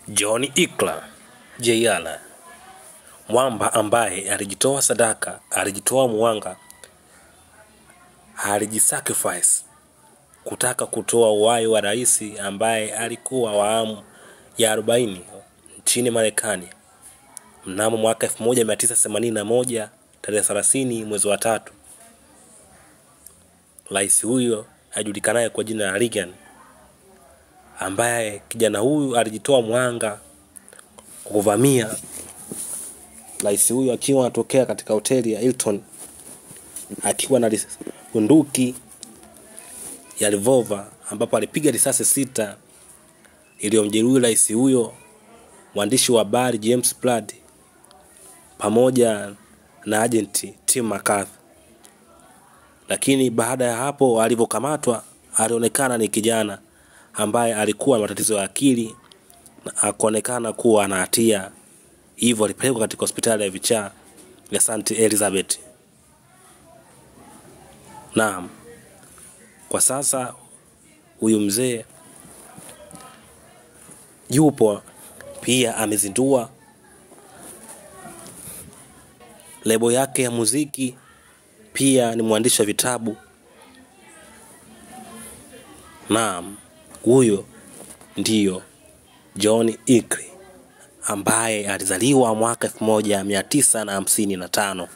John Ikla Jr. Mwamba ambaye alijitoa sadaka, alijitoa mwanga, alijisacrifice kutaka kutoa uhai wa rais ambaye alikuwa wa awamu ya 40 nchini Marekani mnamo mwaka 1981 tarehe 30 mwezi wa 3. Rais huyo ajulikanaye kwa jina la Reagan, ambaye kijana huyu alijitoa mwanga kuvamia rais huyu akiwa anatokea katika hoteli ya Hilton akiwa na bunduki ya revolver, ambapo alipiga risasi 6 iliyomjeruhi rais huyo, mwandishi wa habari James Plaid pamoja na agent Tim McCarthy. Lakini baada ya hapo alivyokamatwa, alionekana ni kijana ambaye alikuwa na matatizo ya akili na akaonekana kuwa ana hatia, hivyo alipelekwa katika hospitali ya vichaa ya St. Elizabeth. Naam, kwa sasa huyu mzee yupo pia, amezindua lebo yake ya muziki, pia ni mwandishi wa vitabu. Naam, huyo ndiyo John Ikla ambaye alizaliwa mwaka 1955.